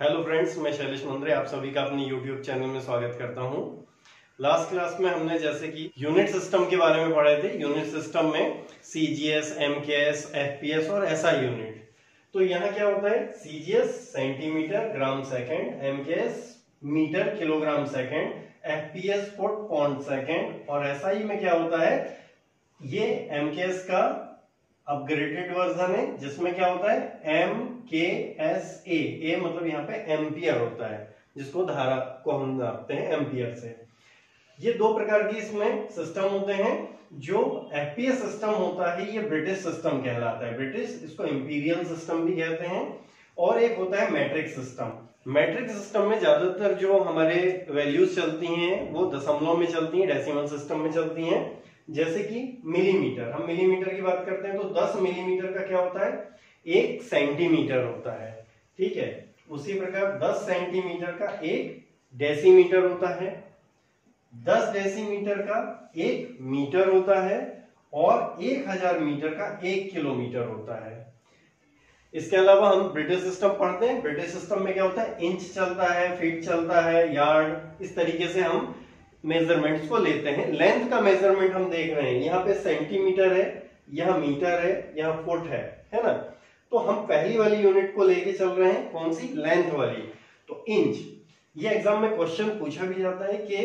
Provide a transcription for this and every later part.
Hello friends, मैं शैलेश मंद्रे आप सभी का अपने यूट्यूब चैनल में स्वागत करता हूं। लास्ट क्लास में हमने जैसे कि यूनिट सिस्टम के बारे में पढ़े थे। यूनिट सिस्टम में सीजीएस, एमकेएस, एफपीएस और एसआई यूनिट। तो यहाँ क्या होता है, CGS centimetre gram second, MKS metre kilogram second, FPS foot point second और एसआई में क्या होता है, ये एमकेएस का अपग्रेडेड वर्जन है जिसमें क्या होता है एम के एस ए मतलब यहाँ पे एम्पियर होता है, जिसको धारा को हम नापते हैं एम्पियर से। ये दो प्रकार की इसमें सिस्टम होते हैं। जो एफपीएस सिस्टम होता है ये ब्रिटिश सिस्टम कहलाता है, ब्रिटिश, इसको इंपीरियल सिस्टम भी कहते हैं। और एक होता है मैट्रिक सिस्टम। मैट्रिक सिस्टम में ज्यादातर जो हमारे वैल्यूज चलती हैं वो दशमलव में चलती हैं, डेसिमल सिस्टम में चलती हैं। जैसे कि मिलीमीटर, हम मिलीमीटर की बात करते हैं तो 10 मिलीमीटर का क्या होता है, 1 सेंटीमीटर होता है। ठीक है, उसी प्रकार 10 सेंटीमीटर का 1 डेसीमीटर होता है, 10 डेसीमीटर का 1 मीटर होता है और 1000 मीटर का 1 किलोमीटर होता है। इसके अलावा हम ब्रिटिश सिस्टम पढ़ते हैं। ब्रिटिश सिस्टम में क्या होता है, इंच चलता है, फीट चलता है, यार्ड, इस तरीके से हम मेजरमेंट्स को लेते हैं। लेंथ का मेजरमेंट हम देख रहे हैं, यहाँ पे सेंटीमीटर है, यहाँ मीटर है, यहाँ फुट है ना। तो हम पहली वाली यूनिट को लेके चल रहे हैं, कौन सी, लेंथ वाली, तो इंच। ये एग्जाम में क्वेश्चन पूछा भी जाता है कि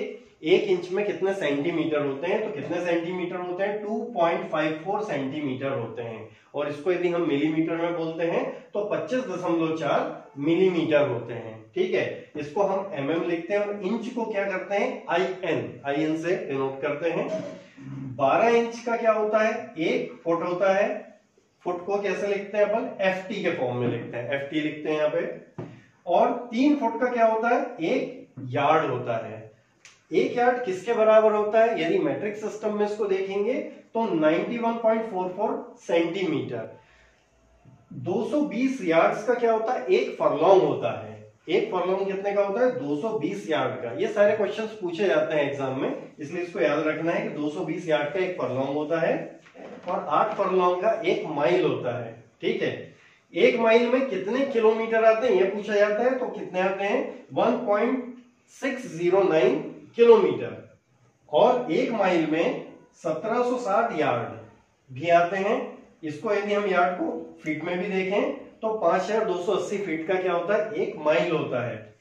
1 इंच में कितने सेंटीमीटर होते हैं, तो कितने सेंटीमीटर होते हैं, 2.54 सेंटीमीटर होते हैं। और इसको यदि हम मिलीमीटर में बोलते हैं तो 25.4 मिलीमीटर होते हैं। ठीक है, इसको हम mm लिखते हैं और इंच को क्या करते हैं, IN से डिनोट करते हैं। 12 इंच का क्या होता है, 1 फुट होता है। फुट को कैसे लिखते हैं अपन, FT के फॉर्म में लिखते हैं, FT लिखते हैं यहाँ पे। और 3 फुट का क्या होता है, 1 यार्ड होता है। 1 यार्ड किसके बराबर होता है, यदि मैट्रिक सिस्टम में इसको देखेंगे तो 91.44 सेंटीमीटर। 220 यार्ड्स का क्या होता है, 1 फरलॉन्ग होता है। 1 फरलॉन्ग कितने का होता है, 220 यार्ड का। ये सारे क्वेश्चंस पूछे जाते हैं एग्जाम में, इसलिए इसको याद रखना है कि 220 यार्ड का 1 फरलॉन्ग होता है और 8 फरलॉन्ग का 1 माइल होता है। ठीक है, 1 माइल में कितने किलोमीटर आते हैं ये पूछा जाता है, तो कितने आते हैं, 1.609 किलोमीटर। और 1 माइल में 1760 यार्ड भी आते हैं। इसको यदि हम यार्ड को फीट में भी देखें तो 5280 फीट का क्या होता है, 1 माइल होता है।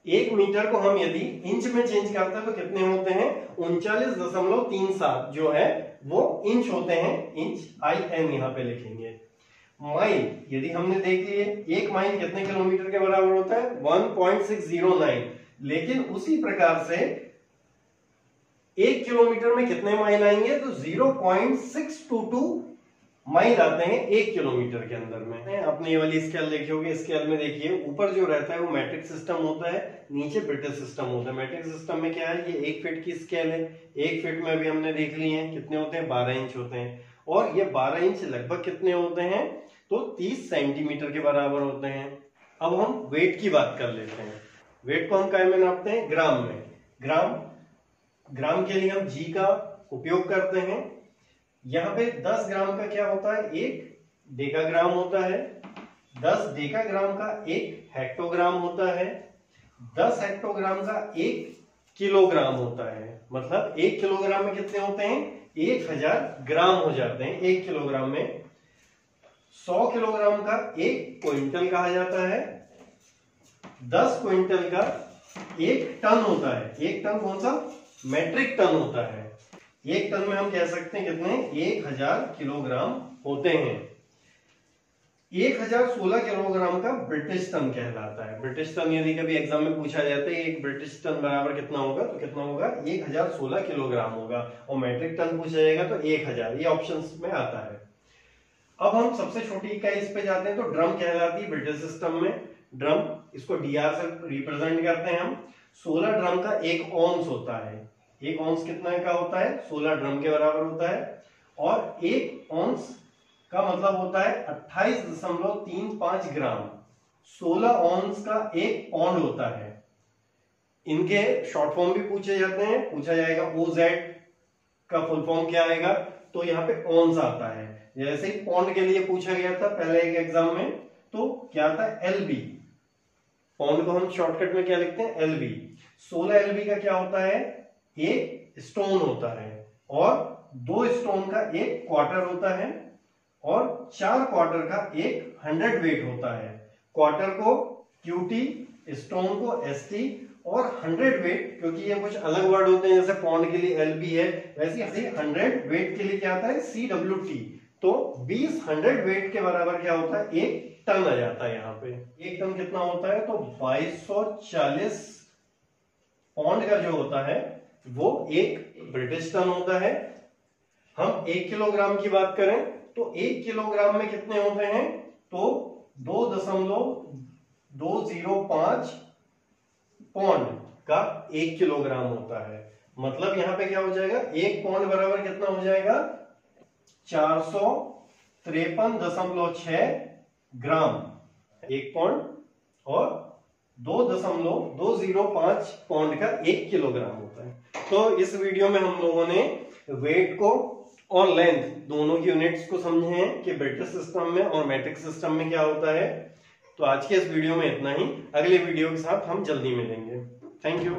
1 मीटर को हम यदि इंच में चेंज करते हैं तो कितने होते हैं, 39.37 जो है वो इंच होते हैं। इंच IN यहाँ पे लिखेंगे। माइल यदि हमने देख लिए, 1 माइल कितने किलोमीटर के बराबर होता है, 1.609। लेकिन उसी प्रकार से 1 किलोमीटर में कितने माइल आएंगे, तो 0.622 माइल आते हैं 1 किलोमीटर के अंदर में। आपने ये वाली स्केल देखी होगी, स्केल में देखिए ऊपर जो रहता है वो मैट्रिक सिस्टम होता है, नीचे ब्रिटिश सिस्टम होता है। मैट्रिक सिस्टम में क्या है, ये 1 फीट की स्केल है। 1 फीट में भी हमने देख ली है, कितने होते हैं, 12 इंच होते हैं। और ये 12 इंच लगभग कितने होते हैं, तो 30 सेंटीमीटर के बराबर होते हैं। अब हम वेट की बात कर लेते हैं। वेट को हम क्या में नापते हैं, ग्राम में। ग्राम के लिए हम जी का उपयोग करते हैं। यहाँ पे 10 ग्राम का क्या होता है, 1 डेकाग्राम होता है। 10 डेकाग्राम का 1 हेक्टोग्राम होता है। 10 हेक्टोग्राम का 1 किलोग्राम होता है। मतलब 1 किलोग्राम में कितने होते हैं, 1000 ग्राम हो जाते हैं 1 किलोग्राम में। 100 किलोग्राम का 1 क्विंटल कहा जाता है। 10 क्विंटल का 1 टन होता है। 1 टन कौन सा, मैट्रिक टन होता है। 1 टन में हम कह सकते हैं कितने, 1000 किलोग्राम होते हैं। 1016 किलोग्राम का ब्रिटिश टन कहलाता है। ब्रिटिश टन यदि कभी एग्जाम में पूछा जाता है एक ब्रिटिश टन बराबर कितना होगा, तो कितना होगा, 1016 किलोग्राम होगा। और मैट्रिक टन पूछा जाएगा तो 1000, ये ऑप्शंस में आता है। अब हम सबसे छोटी इकाई इस पे जाते हैं तो ड्रम कहलाती है ब्रिटिश सिस्टम में। ड्रम, इसको DR से रिप्रेजेंट करते हैं हम। 16 ड्रम का 1 औंस होता है। 1 औंस कितना का होता है, 16 ड्रम के बराबर होता है। और 1 औंस का मतलब होता है 28.35 ग्राम। 16 औंस का 1 पौंड होता है। इनके शॉर्ट फॉर्म भी पूछे जाते हैं, पूछा जाएगा OZ का फुल फॉर्म क्या आएगा, तो यहाँ पे औंस आता है। जैसे ही पौंड के लिए पूछा गया था पहले एक एग्जाम में, तो क्या था, LB पाउंड को हम शॉर्टकट में क्या लिखते हैं, LB। 16 LB का क्या होता है, एक स्टोन होता है, और 2 स्टोन का एक क्वार्टर होता है, और 4 क्वार्टर का एक 100 वेट होता है। क्वार्टर को QT, स्टोन को ST, और 100 वेट, क्योंकि ये कुछ अलग वर्ड होते हैं, जैसे पाउंड के लिए LB है, वैसे 100 वेट के लिए क्या आता है, CWT। तो 20 100 वेट के बराबर क्या होता है, 1 टन आ जाता है। यहाँ पे 1 टन कितना होता है, तो 2240 पाउंड का जो होता है वो 1 ब्रिटिश टन होता है। हम 1 किलोग्राम की बात करें तो 1 किलोग्राम में कितने होते हैं, तो 2.205 पाउंड का 1 किलोग्राम होता है। मतलब यहां पे क्या हो जाएगा, 1 पाउंड बराबर कितना हो जाएगा, 453.6 ग्राम 1 पाउंड, और 2.205 पाउंड का 1 किलोग्राम होता है। तो इस वीडियो में हम लोगों ने वेट को और लेंथ दोनों की यूनिट्स को समझे हैं कि ब्रिटिश सिस्टम में और मैट्रिक सिस्टम में क्या होता है। तो आज के इस वीडियो में इतना ही, अगले वीडियो के साथ हम जल्दी मिलेंगे। Thank you.